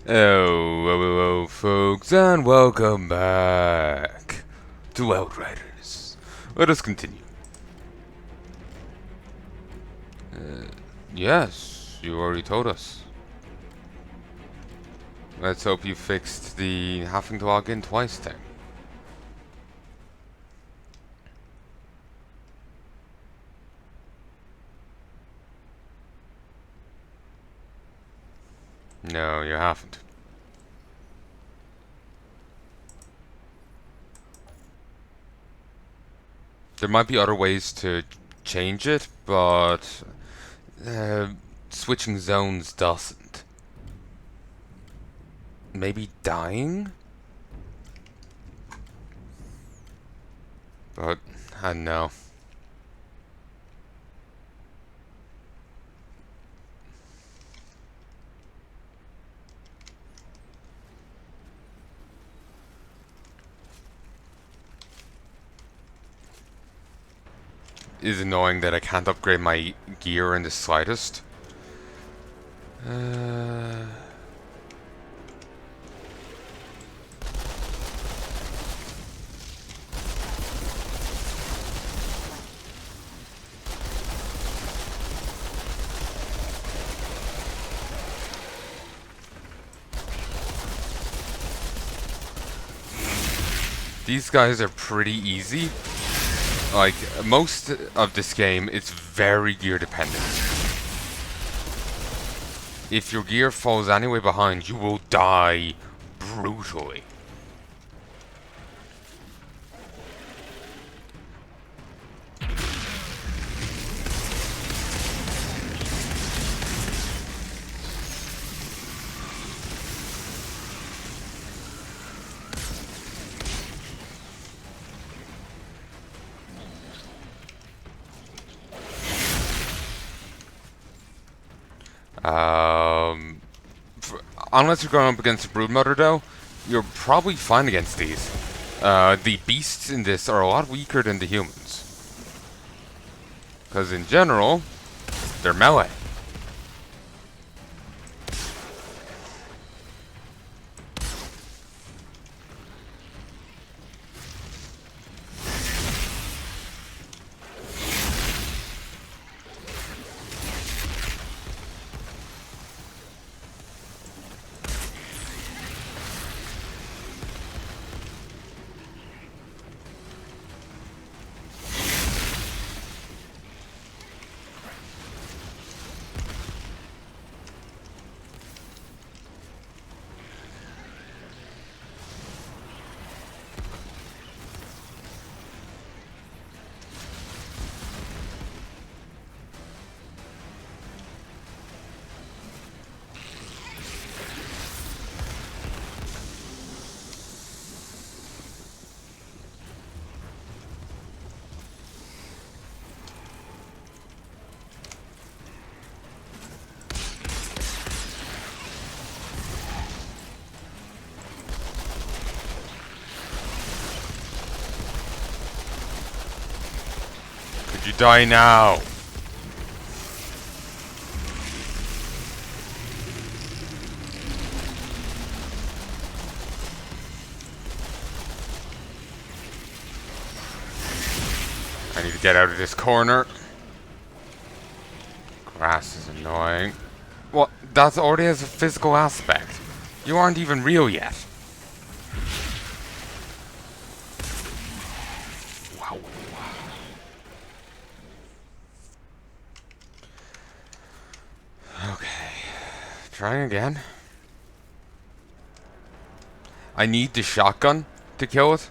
Hello, folks, and welcome back to Outriders. Let us continue. Yes, you already told us. Let's hope you fixed the having to log in twice thing. No, you haven't. There might be other ways to change it, but switching zones doesn't. Maybe dying? But, I don't know. It's annoying that I can't upgrade my gear in the slightest. These guys are pretty easy. Like, most of this game, it's very gear dependent. If your gear falls any way behind, you will die brutally. Unless you're going up against a Broodmother, though, you're probably fine against these. The beasts in this are a lot weaker than the humans. Because in general, they're melee. You die now. I need to get out of this corner. Grass is annoying. Well, that already has a physical aspect. You aren't even real yet. Wow. Okay. Trying again. I need the shotgun to kill it,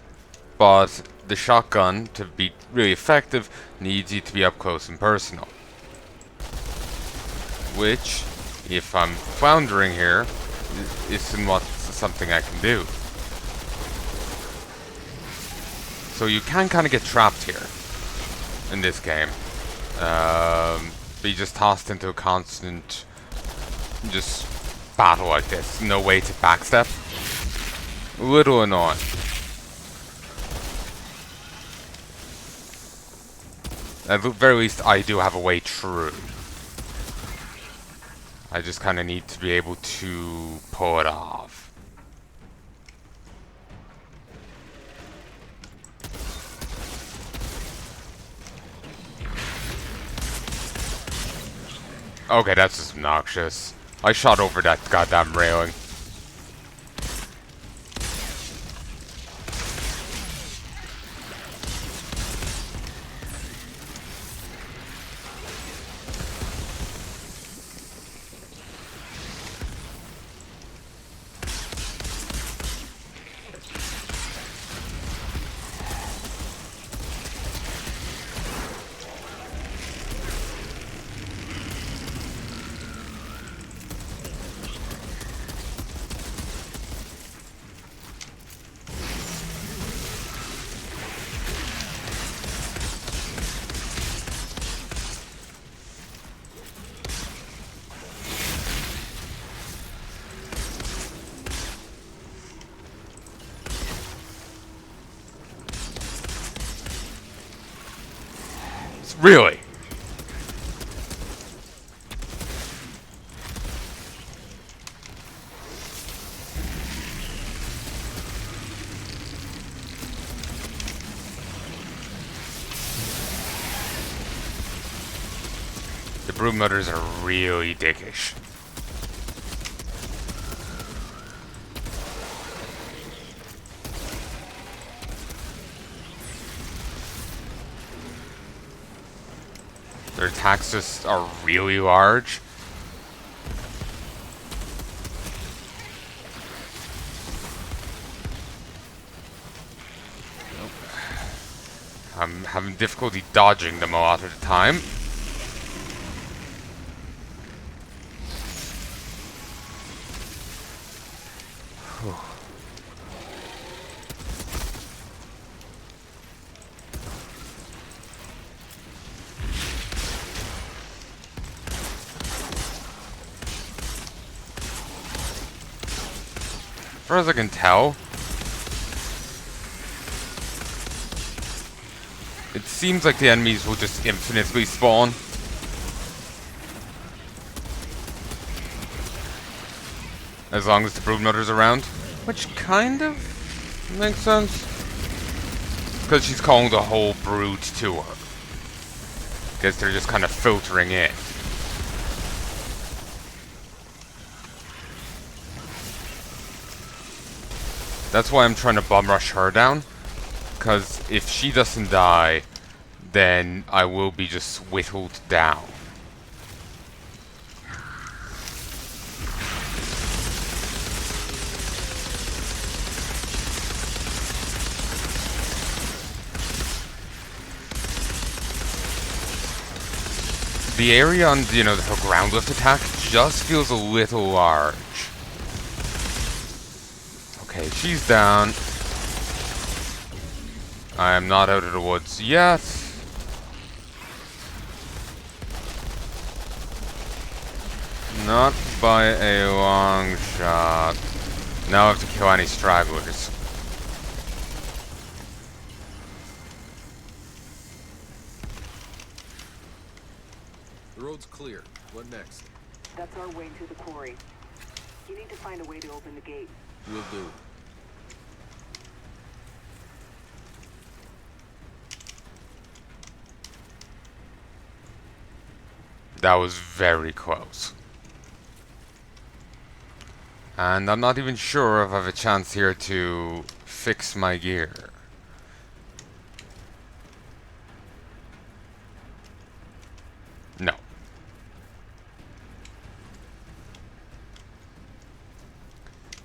but the shotgun, to be really effective, needs you to be up close and personal. Which, if I'm floundering here, isn't what something I can do. So you can kind of get trapped here in this game. Be just tossed into a constant just battle like this. No way to backstep. A little annoying. At the very least, I do have a way through. I just kind of need to be able to pull it off. Okay, that's just obnoxious. I shot over that goddamn railing. Really? The brood motors are really dickish. Their attacks just are really large. I'm having difficulty dodging them a lot of the time. As far as I can tell, it seems like the enemies will just infinitely spawn. As long as the brood mother's around. Which kind of makes sense. Because she's calling the whole brood to her. Guess they're just kind of filtering in. That's why I'm trying to bum rush her down. Because if she doesn't die, then I will be just whittled down. The area on, you know, her ground lift attack just feels a little large. Okay, she's down. I am not out of the woods yet. Not by a long shot. Now I have to kill any stragglers. The road's clear. What next? That's our way to the quarry. You need to find a way to open the gate. Will do. That was very close. And I'm not even sure if I have a chance here to fix my gear. No.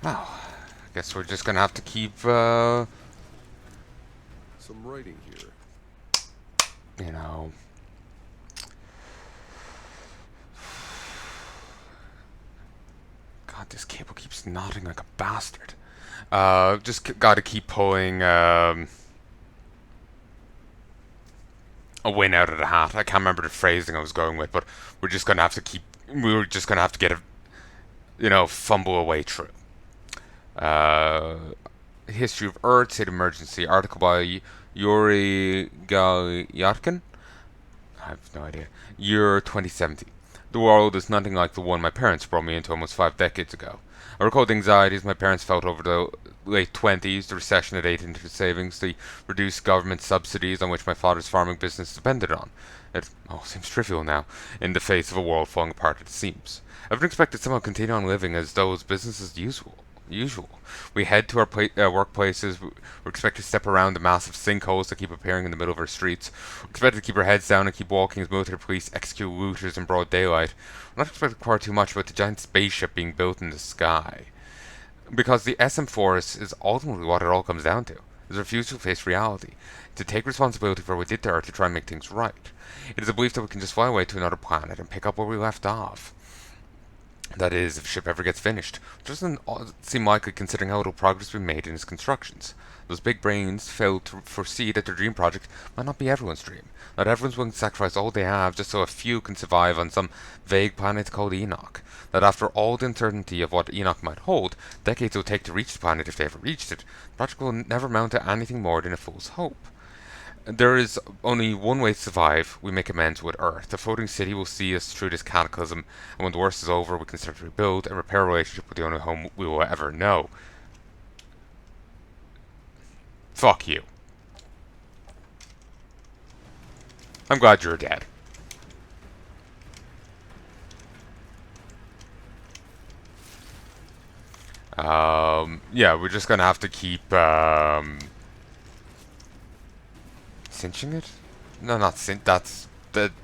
Well, I guess we're just gonna have to keep, Some writing here. you know... God, this cable keeps knotting like a bastard. Just gotta keep pulling, a win out of the hat. I can't remember the phrasing I was going with, but we're just gonna have to keep... We're just gonna have to get a... You know, fumble a way through. History of Earth, State of Emergency, article by Yuri Galyatkin. I have no idea. Year 2017. The world is nothing like the one my parents brought me into almost 5 decades ago. I recall the anxieties my parents felt over the late 20s, the recession that ate into savings, the reduced government subsidies on which my father's farming business depended on. It all seems trivial now, in the face of a world falling apart at the seams. I've been expected to somehow continue on living as though it's business as usual. We head to our workplaces. We're expected to step around the massive sinkholes that keep appearing in the middle of our streets. We're expected to keep our heads down and keep walking as military police execute looters in broad daylight. We're not expected to inquire too much about the giant spaceship being built in the sky. Because the SM4 is ultimately what it all comes down to. Is a refusal to face reality. To take responsibility for what we did to Earth to try and make things right. It is a belief that we can just fly away to another planet and pick up where we left off. That is, if the ship ever gets finished. Which doesn't seem likely considering how little progress we've made in its constructions. Those big brains failed to foresee that their dream project might not be everyone's dream. That everyone's willing to sacrifice all they have just so a few can survive on some vague planet called Enoch. That after all the uncertainty of what Enoch might hold, decades it will take to reach the planet if they ever reached it, the project will never amount to anything more than a fool's hope. There is only one way to survive. We make amends with Earth. The floating city will see us through this cataclysm, and when the worst is over, we can start to rebuild and repair a relationship with the only home we will ever know. Fuck you. I'm glad you're dead. Yeah, we're just gonna have to keep, cinching it? No, not that's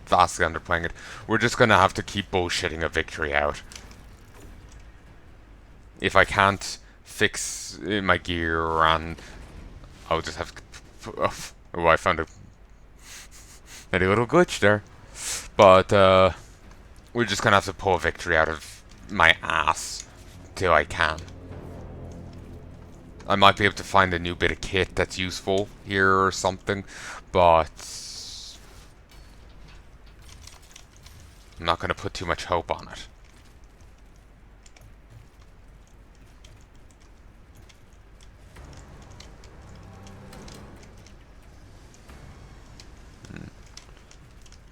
vastly underplaying it. We're just gonna have to keep bullshitting a victory out. If I can't fix my gear, and I'll just have to... Oh, I found a little glitch there. But, we're just gonna have to pull a victory out of my ass till I can. I might be able to find a new bit of kit that's useful here or something, but I'm not going to put too much hope on it.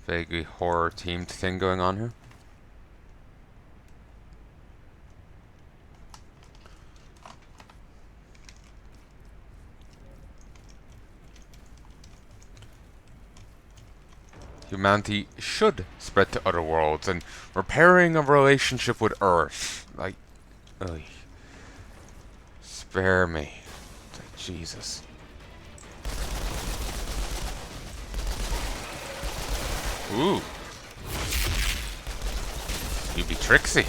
Vaguely horror-themed thing going on here. Humanity should spread to other worlds, and repairing a relationship with Earth. Like, ugh. Spare me. Like, Jesus. Ooh. You be tricksy.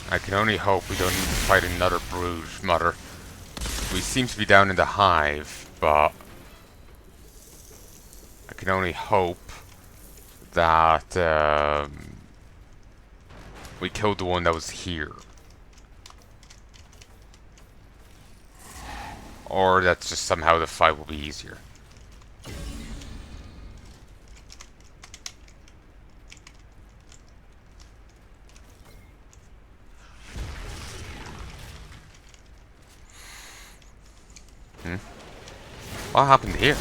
I can only hope we don't need to fight another brood mother. We seem to be down in the hive, but I can only hope that we killed the one that was here. Or that just somehow the fight will be easier. What happened here?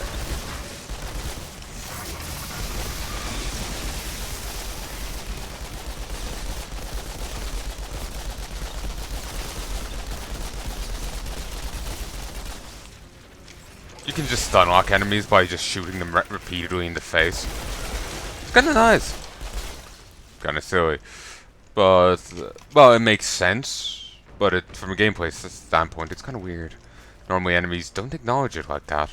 You can just stun lock enemies by just shooting them repeatedly in the face. It's kinda nice. Kinda silly. But, well, it makes sense. But from a gameplay standpoint, it's kinda weird. Normally enemies don't acknowledge it like that.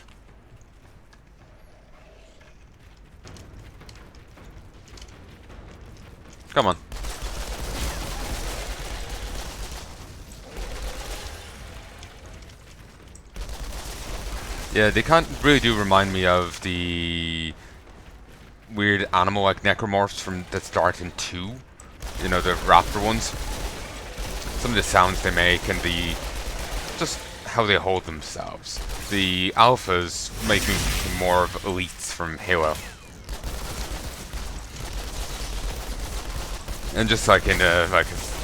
Come on. Yeah, they can't really do remind me of the weird animal-like necromorphs from that start in 2. You know, the raptor ones. Some of the sounds they make and the just how they hold themselves. The alphas make me think more of elites from Halo. And just like in a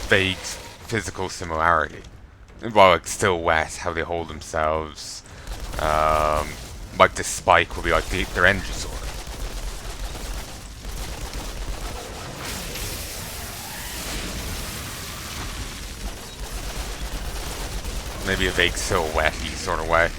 vague physical similarity. While like still wet, how they hold themselves. Like the spike will be like their energy sword. Maybe a vague silhouette-y sort of way.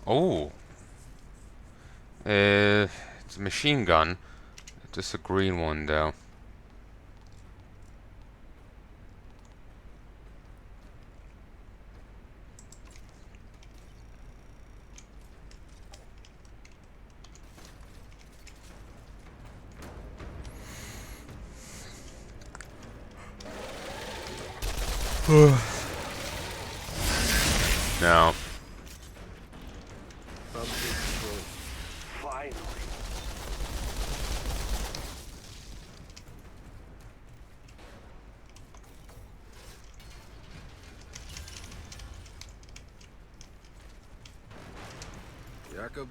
Oh. It's a machine gun. Just a green one, though. No. Finally. Jacob,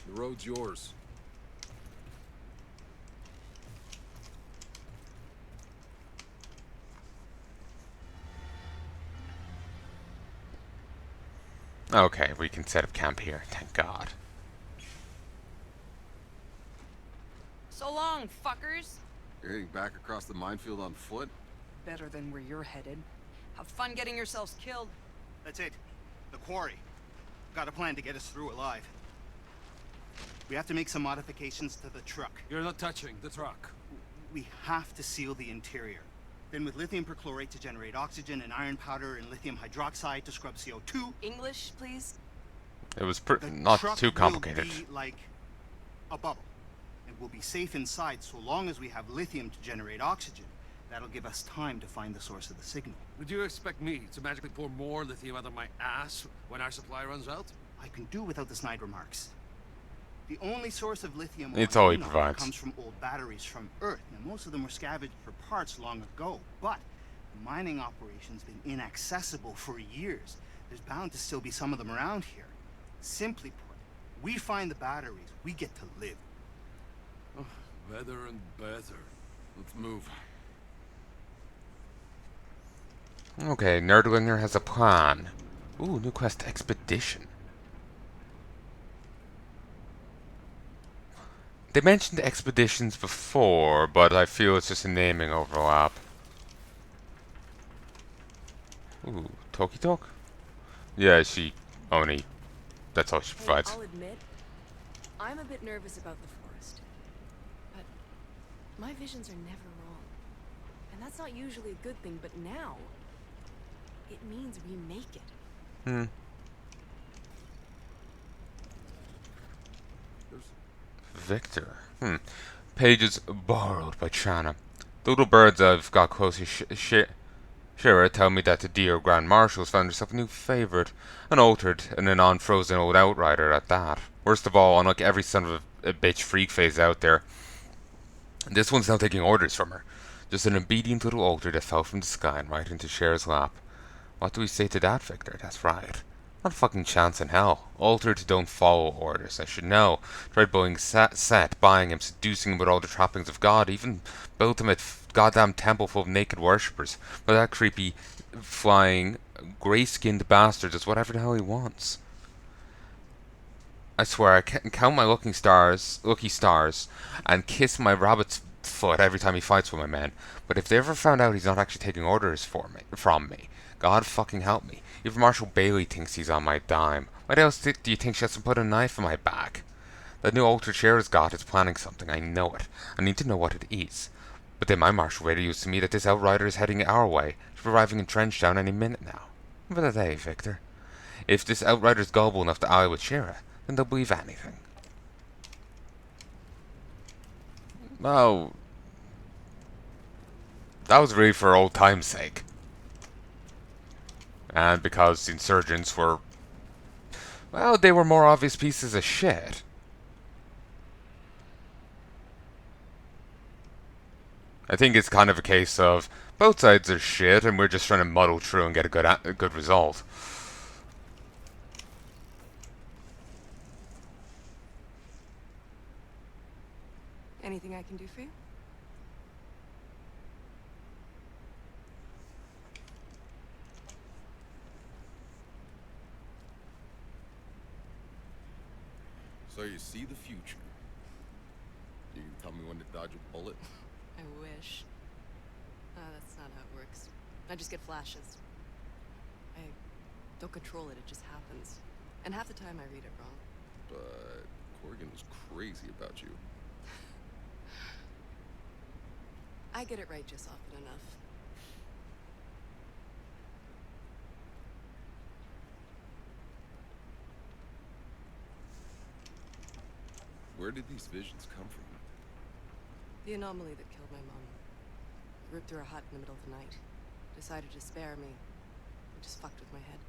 the road's yours. Okay, we can set up camp here. Thank God. So long, fuckers. You're heading back across the minefield on foot? Better than where you're headed. Have fun getting yourselves killed. That's it. The quarry. Got a plan to get us through alive. We have to make some modifications to the truck. You're not touching the truck. We have to seal the interior. Then with lithium perchlorate to generate oxygen and iron powder and lithium hydroxide to scrub CO2. English, please? It was The not truck too complicated. will be like a bubble. And we'll be safe inside so long as we have lithium to generate oxygen. That'll give us time to find the source of the signal. Would you expect me to magically pour more lithium out of my ass when our supply runs out? I can do without the snide remarks. The only source of lithium It's on all he Enoch provides. comes from old batteries from Earth. Now, most of them were scavenged for parts long ago, but the mining operation's been inaccessible for years. There's bound to still be some of them around here. Simply put, we find the batteries, we get to live. Better and better. Let's move. Okay, Nerdlinger has a plan. Ooh, new quest expedition. They mentioned expeditions before, but I feel it's just a naming overlap. Ooh, Toki Talk? Yeah, she only. That's all she provides. I'll admit, I'm a bit nervous about the forest. But my visions are never wrong. And that's not usually a good thing, but now, it means we make it. Hmm. Victor. Pages borrowed by Chana. The little birds I've got close to Shira tell me that the dear Grand Marshal's found herself a new favourite, an altered and an unfrozen old Outrider at that. Worst of all, unlike every son of a bitch freak face out there, this one's now taking orders from her. Just an obedient little altar that fell from the sky and right into Shira's lap. What do we say to that, Victor? That's right. Not a fucking chance in hell. Altered don't follow orders. I should know. Tried buying Set, buying him, seducing him with all the trappings of God, even built him a goddamn temple full of naked worshippers. But that creepy, flying, grey-skinned bastard does whatever the hell he wants. I swear, I can count my lucky stars, and kiss my rabbit's foot every time he fights with my men. But if they ever found out he's not actually taking orders from me, God fucking help me. Even Marshal Bailey thinks he's on my dime. What else do you think she has to put a knife in my back? That new Altered Sheriff's got is planning something. I know it. I need to know what it is. But then my Marshal radio used to me that this Outrider is heading our way. She's arriving in Trenchtown any minute now. What are they, Victor? If this Outrider's gullible enough to ally with Shira, then they'll believe anything. Oh, that was really for old time's sake. And because the insurgents were, well, they were more obvious pieces of shit. I think it's kind of a case of both sides are shit and we're just trying to muddle through and get a good result. Anything I can do for you? So you see the future. You can tell me when to dodge a bullet? I wish. That's not how it works. I just get flashes. I don't control it, it just happens. And half the time I read it wrong. But Corrigan was crazy about you. I get it right just often enough. Where did these visions come from? The anomaly that killed my mom. Ripped through a hut in the middle of the night. Decided to spare me. It just fucked with my head.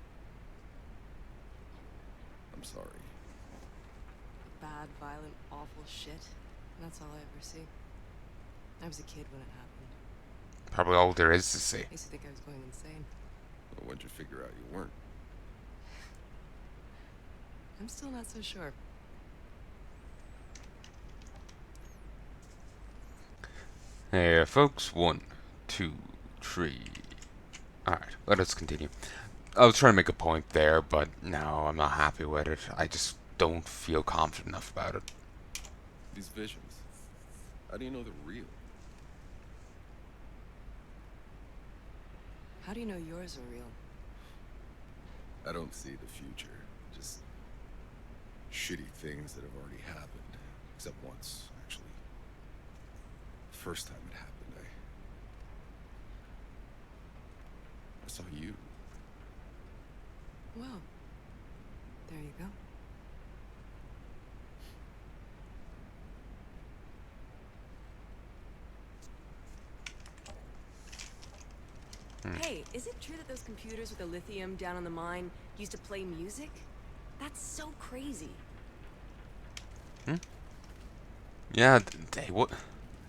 I'm sorry. Bad, violent, awful shit. And that's all I ever see. I was a kid when it happened. Probably all there is to see. I used to think I was going insane. But when'd you figure out you weren't? I'm still not so sure. Hey, folks. 1, 2, 3. Alright, let us continue. I was trying to make a point there, but no, I'm not happy with it. I just don't feel confident enough about it. These visions. How do you know they're real? How do you know yours are real? I don't see the future. Just shitty things that have already happened. Except once, actually. The first time it happened, I saw you. Well, there you go. Hey, is it true that those computers with the lithium down on the mine used to play music? That's so crazy. Yeah,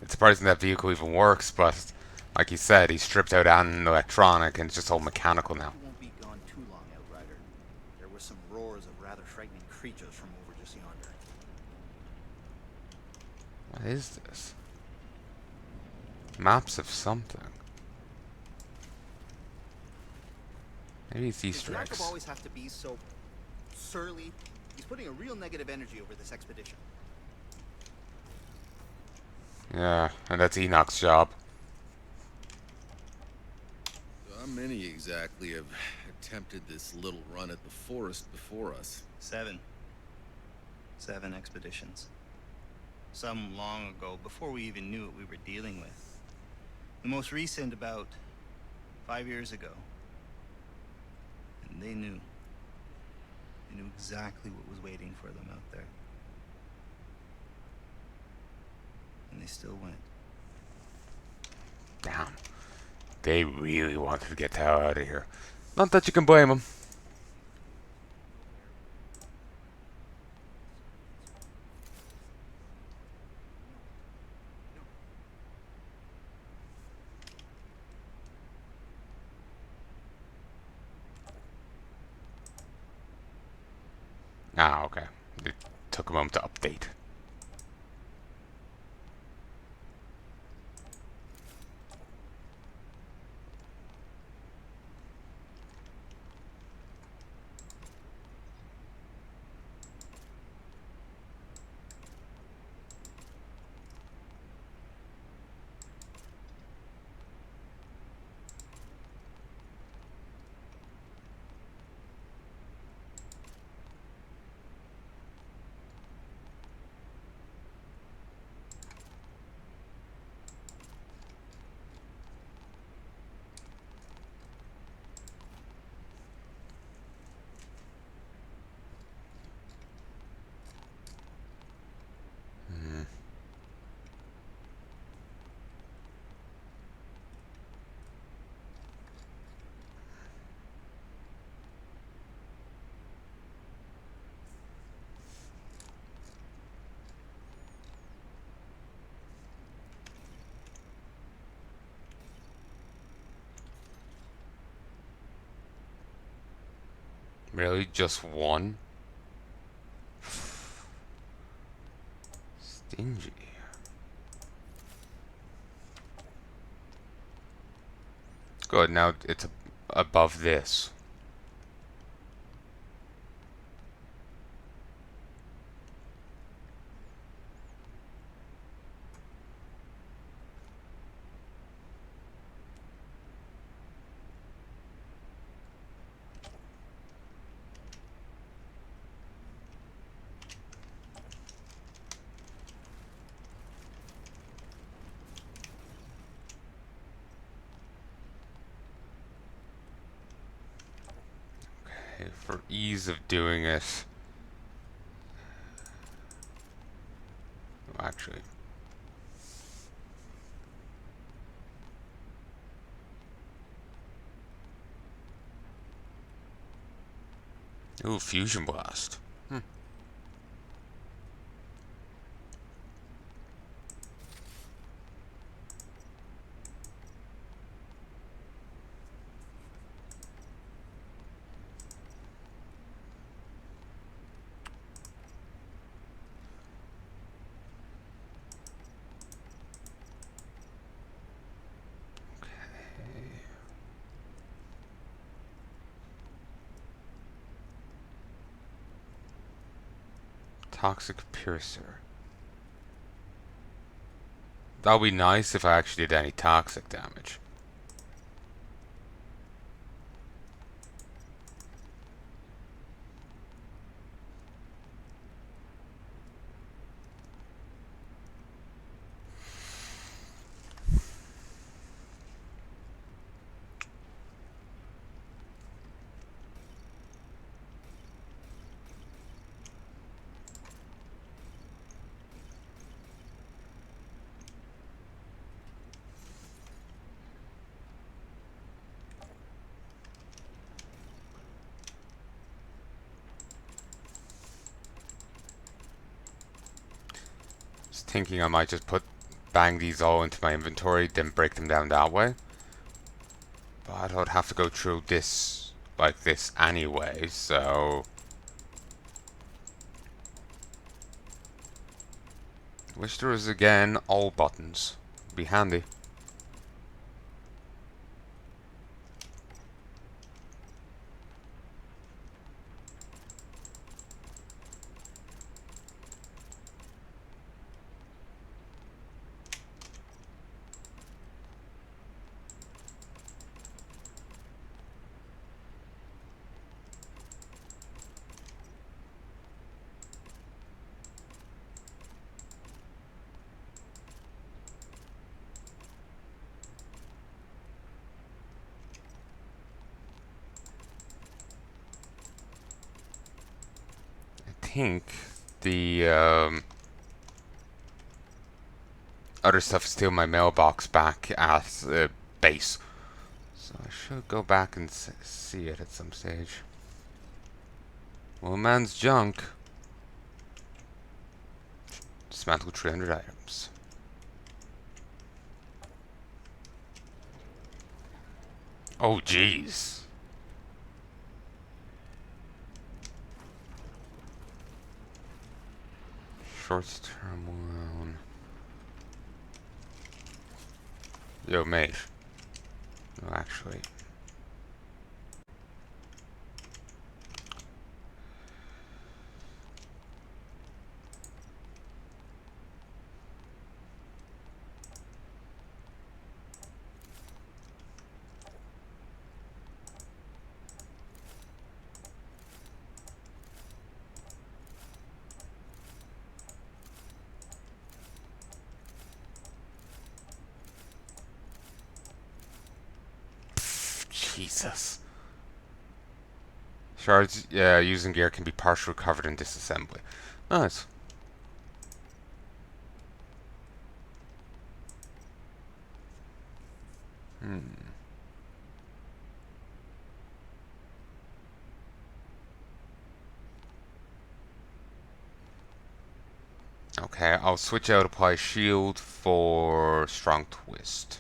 it's surprising that vehicle even works, but like you said, he's stripped out an electronic and it's just all mechanical now. You won't be gone too long, Outrider. There were some roars of rather frightening creatures from over just yonder. What is this? Maps of something. Maybe it's Easter Does eggs. Jacob always have to be so surly? He's putting a real negative energy over this expedition. Yeah, and that's Enoch's job. How many exactly have attempted this little run at the forest before us? 7. 7 expeditions. Some long ago, before we even knew what we were dealing with. The most recent about 5 years ago. And they knew. They knew exactly what was waiting for them out there. And they still went. Damn. They really wanted to get the hell out of here. Not that you can blame them. Okay. It took a moment to update. Really? Just one? Stingy. Good, now it's above this. Okay, for ease of doing it. Actually. Ooh, Fusion Blast. Toxic Piercer. That would be nice if I actually did any toxic damage. Thinking I might just bang these all into my inventory, then break them down that way. But I'd have to go through this like this anyway, so wish there was again all buttons. Be handy. I think the other stuff is still in my mailbox back at base. So I should go back and see it at some stage. Well, man's junk. Dismantle 300 items. Oh, jeez. Short-term loan. Yo, mate. No, actually. Jesus. Shards using gear can be partially recovered in disassembly. Nice. Okay, I'll switch out apply shield for strong twist.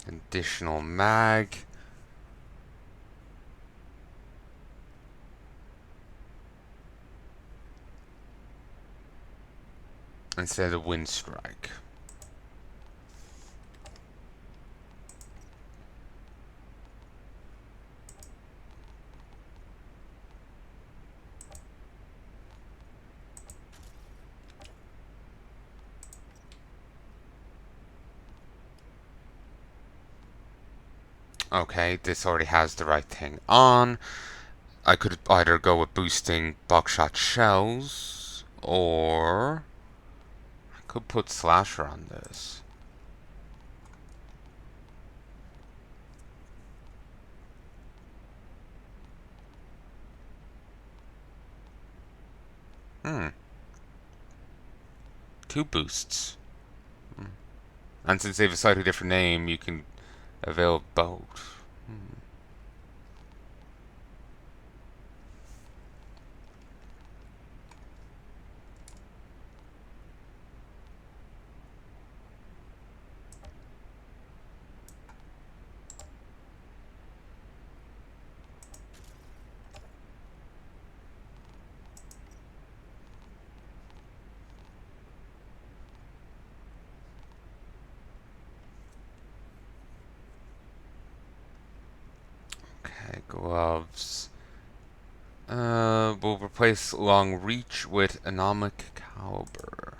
Additional mag. Instead of wind strike. Okay, this already has the right thing on. I could either go with boosting buckshot shells, or I could put slasher on this. Two boosts. And since they have a slightly different name, you can avail both. Okay, gloves. We'll replace long reach with anomic caliber.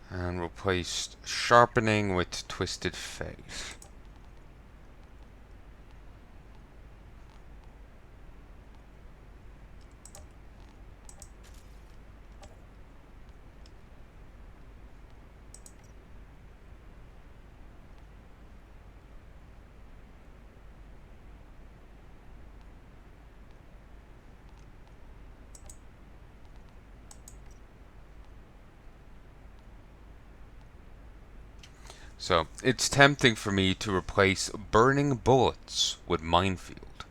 And replace sharpening with twisted face. So, it's tempting for me to replace burning bullets with minefield.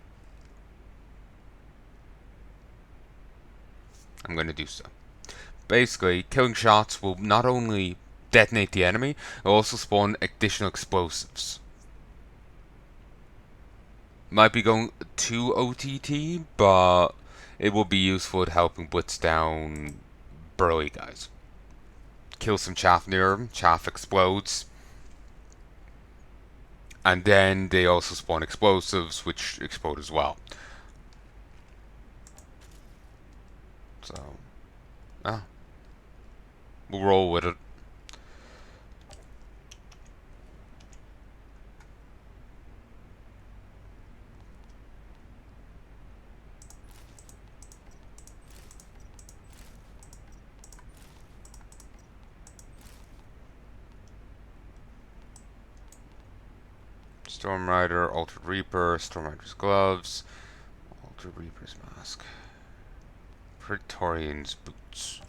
I'm going to do so. Basically, killing shots will not only detonate the enemy, it will also spawn additional explosives. Might be going too OTT, but it will be useful at helping blitz down burly guys. Kill some chaff near them, chaff explodes. And then they also spawn explosives, which explode as well. So, we'll roll with it. Storm Rider, Altered Reaper, Storm Rider's gloves, Altered Reaper's mask, Praetorian's boots.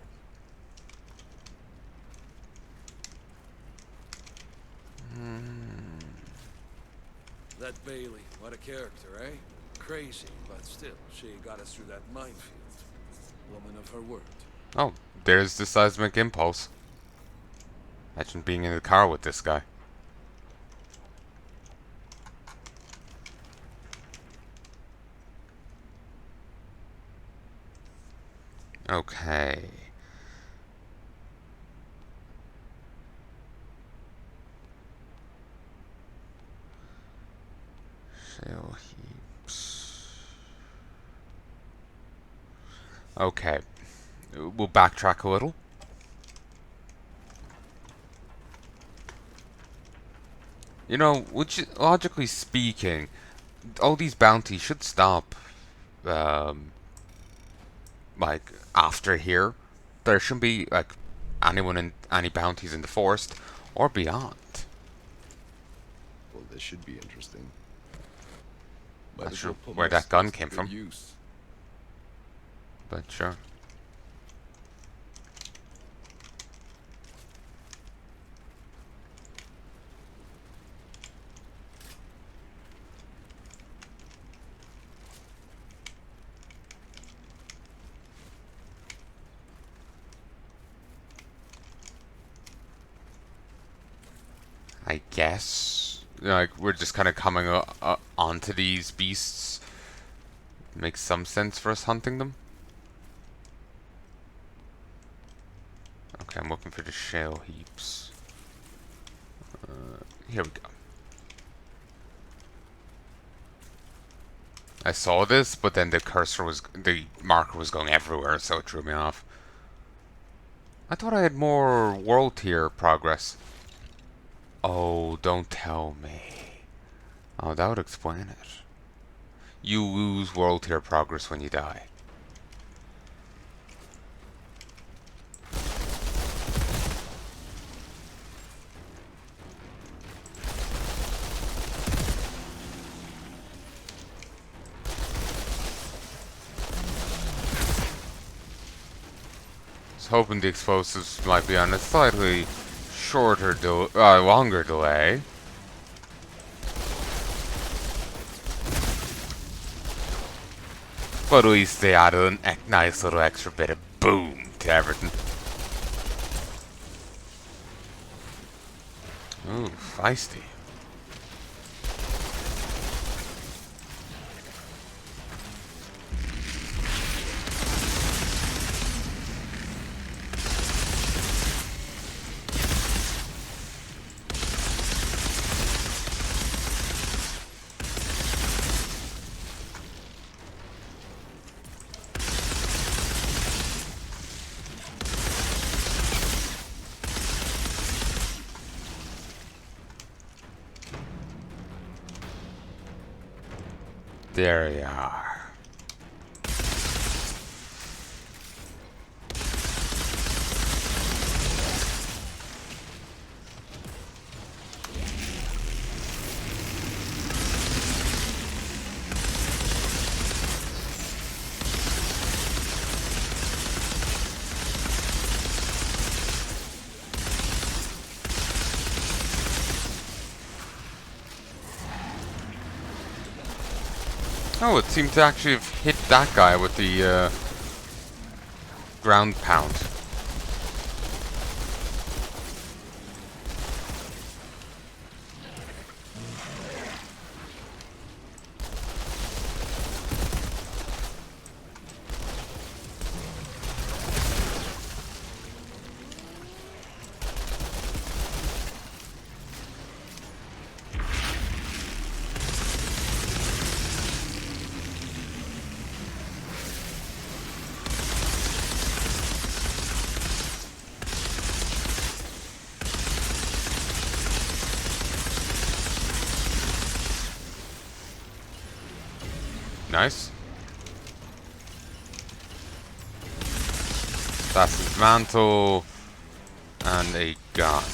That Bailey, what a character, eh? Crazy, but still, she got us through that minefield. Woman of her word. Oh, there's the seismic impulse. Imagine being in the car with this guy. Okay. Shale heaps. Okay. We'll backtrack a little. You know, which logically speaking, all these bounties should stop, like, after here. There shouldn't be, like, anyone in any bounties in the forest or beyond. Well, this should be interesting. Might Not as sure well put where my that gun skills to came good from, use. but sure. I guess, like, we're just kind of coming onto these beasts. Makes some sense for us hunting them. Okay, I'm looking for the shale heaps. Here we go. I saw this, but then the marker was going everywhere, so it threw me off. I thought I had more world tier progress. Oh, don't tell me. Oh, that would explain it. You lose world tier progress when you die. I was hoping the explosives might be on a slightly longer delay. But at least they added a nice little extra bit of boom to everything. Ooh, feisty. There you are. Oh, it seemed to actually have hit that guy with the ground pound. Nice. That's his mantle and a gun.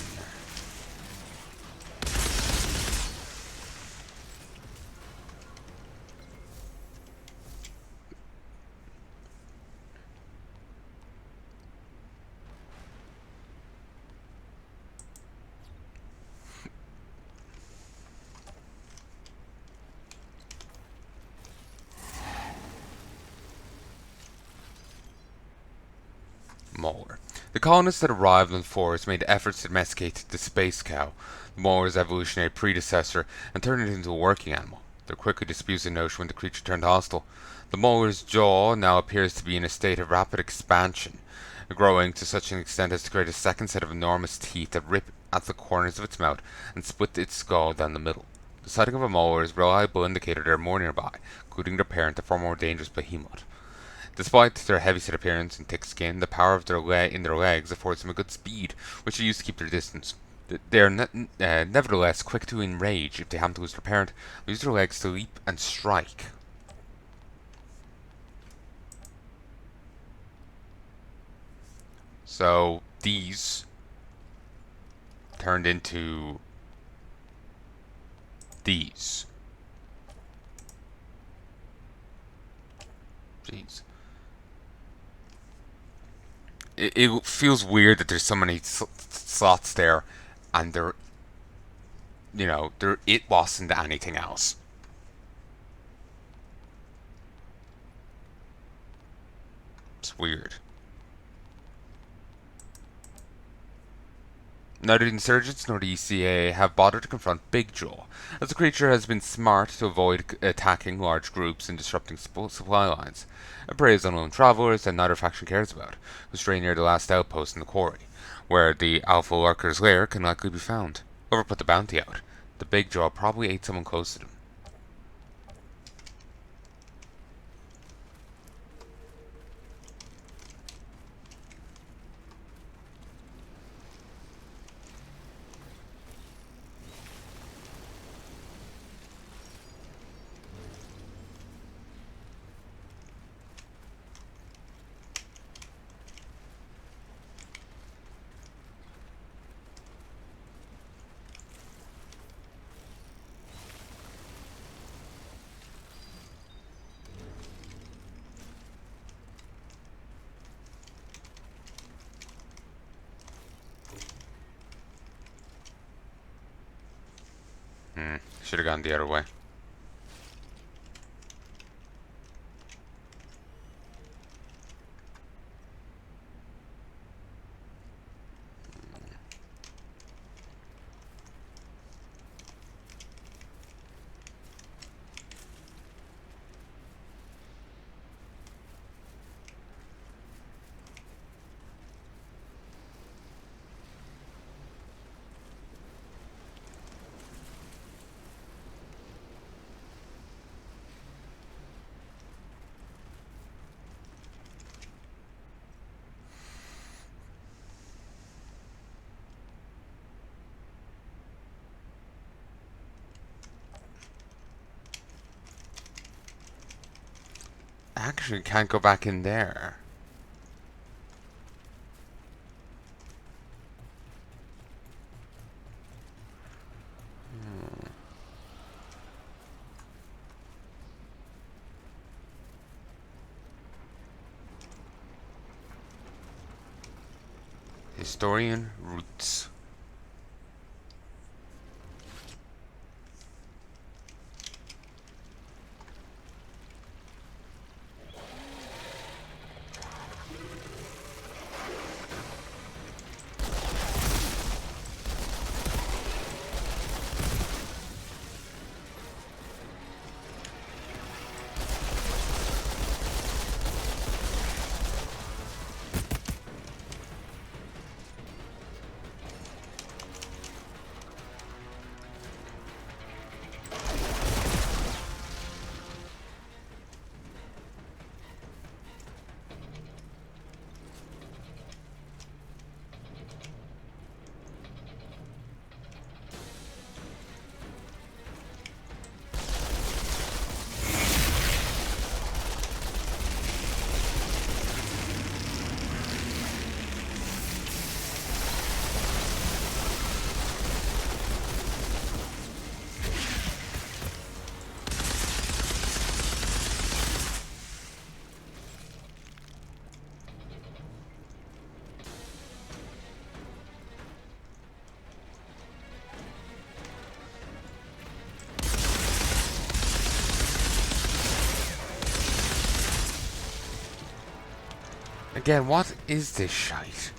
The colonists that arrived on the forest made efforts to domesticate the space cow, the Moa's evolutionary predecessor, and turn it into a working animal. There quickly disputed the notion when the creature turned hostile. The Moa's jaw now appears to be in a state of rapid expansion, growing to such an extent as to create a second set of enormous teeth that rip at the corners of its mouth and split its skull down the middle. The sighting of a Moa is a reliable indicator there are more nearby, including their parent, the far more dangerous behemoth. Despite their heavy-set appearance and thick skin, the power of their legs affords them a good speed, which they use to keep their distance. They are nevertheless quick to enrage if they happen to lose their parent, and use their legs to leap and strike. So these turned into these. Jeez. It feels weird that there's so many slots there, and it wasn't anything else. It's weird. Neither the insurgents nor the ECA have bothered to confront Bigjaw, as the creature has been smart to avoid attacking large groups and disrupting supply lines. It preys on unknown travelers that neither faction cares about, who stray near the last outpost in the Quarry, where the Alpha Lurker's lair can likely be found. Whoever put the bounty out, the Bigjaw probably ate someone close to them. Should have gone the other way. Actually, can't go back in there. Historian roots. Again, what is this shite?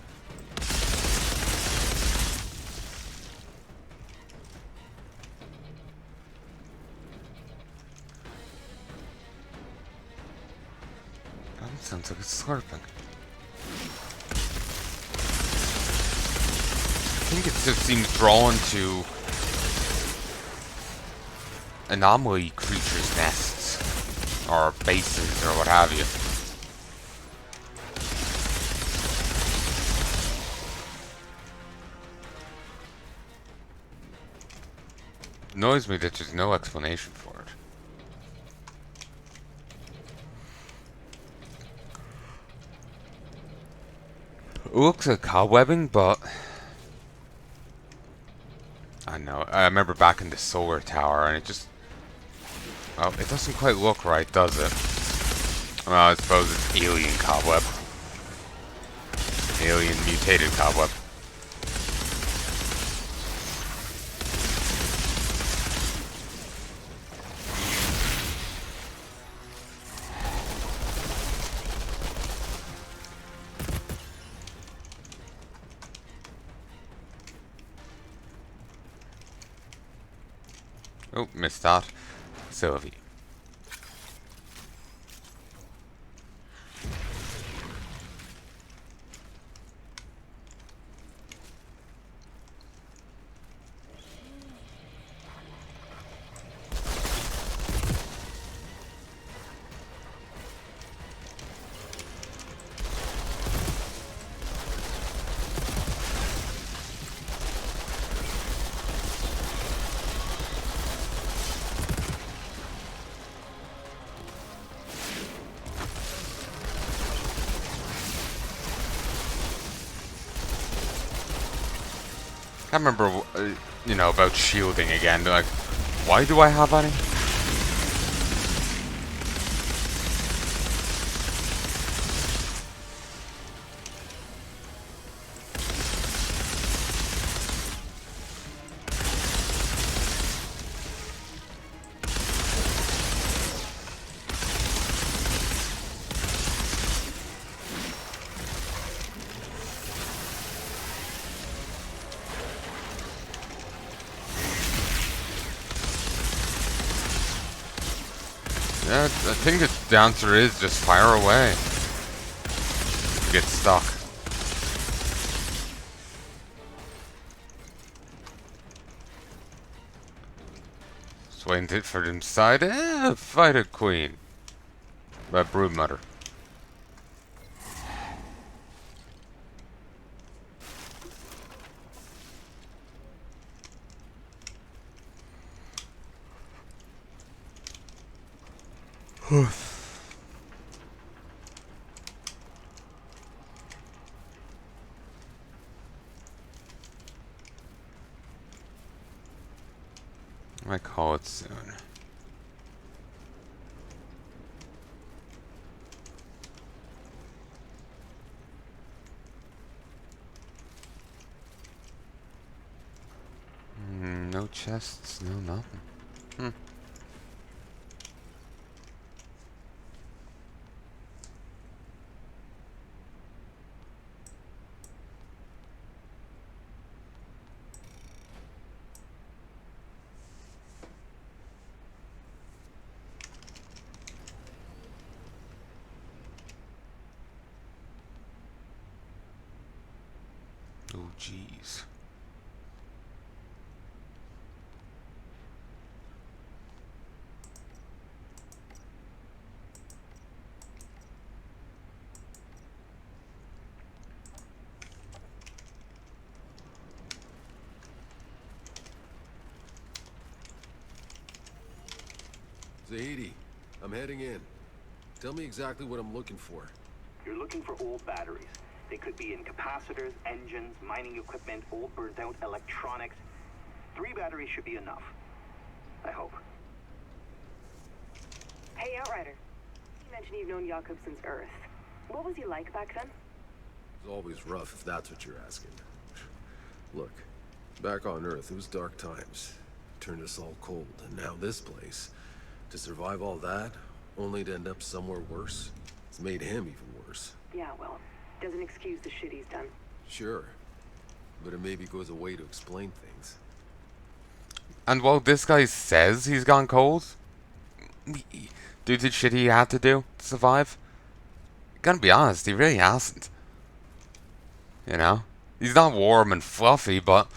Sounds like it's slurping. I think it just seems drawn to anomaly creatures' nests, or bases, or what have you. Annoys me that there's no explanation for it. It looks like cobwebbing, but I know. I remember back in the solar tower, and it just, well, it doesn't quite look right, does it? Well, I suppose it's alien cobweb, alien mutated cobweb. Oh, missed that. Sylvie. I remember, you know, about shielding again. Like, why do I have any? Yeah, I think the answer is just fire away. Get stuck. Just waiting for them side. Fight a queen. By Broodmother. I call it soon. No chests, no nothing. Oh, jeez. Zahidi, I'm heading in. Tell me exactly what I'm looking for. You're looking for old batteries. They could be in capacitors, engines, mining equipment, old burned out electronics. 3 batteries should be enough. I hope. Hey, Outrider. You mentioned you've known Jakob since Earth. What was he like back then? It was always rough, if that's what you're asking. Look, back on Earth, it was dark times. Turned us all cold, and now this place. To survive all that, only to end up somewhere worse. It's made him even worse. Yeah, well, doesn't excuse the shit he's done. Sure. But it maybe goes a way to explain things. And while this guy says he's gone cold, due to shit he had to do to survive, Gonna be honest, he really hasn't. You know? He's not warm and fluffy, but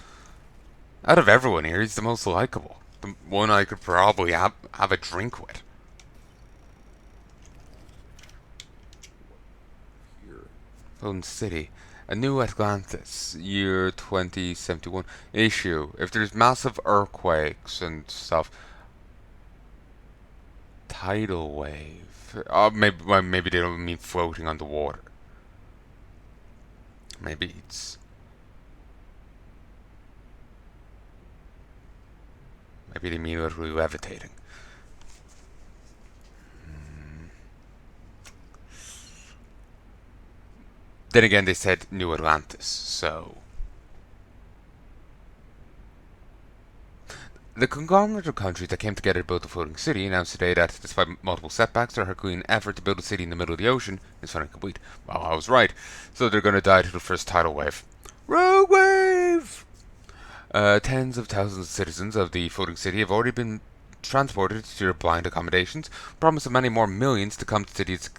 out of everyone here, he's the most likable. The one I could probably have a drink with. Here. Golden City. A new Atlantis. Year 2071. Issue. If there's massive earthquakes and stuff. Tidal wave. Maybe they don't mean floating on the water. Maybe it's... Maybe they mean literally levitating. Then again, they said New Atlantis, so... The conglomerate of countries that came together to build the floating city announced today that, despite multiple setbacks, their Herculean effort to build a city in the middle of the ocean is finally complete. Well, I was right. So they're going to die to the first tidal wave. Rogue wave! Tens of thousands of citizens of the floating city have already been transported to their blind accommodations, promise of many more millions to come to cities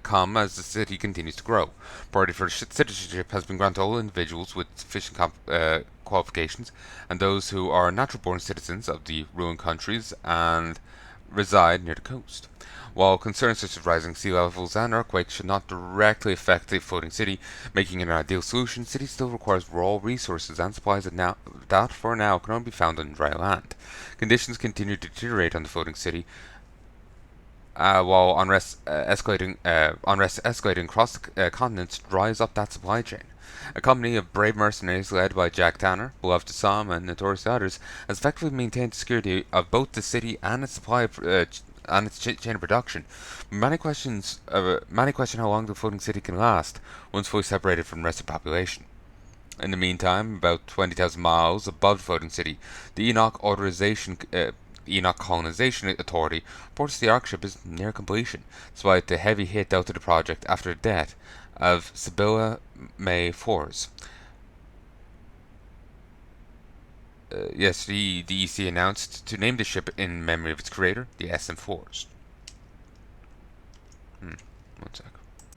come as the city continues to grow. Priority for citizenship has been granted to all individuals with sufficient qualifications and those who are natural-born citizens of the ruined countries and reside near the coast. While concerns such as rising sea levels and earthquakes should not directly affect the floating city, making it an ideal solution, the city still requires raw resources and supplies that for now can only be found on dry land. Conditions continue to deteriorate on the floating city, while unrest escalating across the continents dries up that supply chain. A company of brave mercenaries led by Jack Tanner, beloved to some and notorious to others, has effectively maintained the security of both the city and its supply and its chain of production. Many question how long the floating city can last once fully separated from the rest of the population. In the meantime, about 20,000 miles above the floating city, the Enoch Colonization Authority reports the Ark-ship is near completion, despite the heavy hit dealt to the project after the death of Sibylla May Fours. Yesterday, the EC announced to name the ship in memory of its creator, the SM4s. One sec.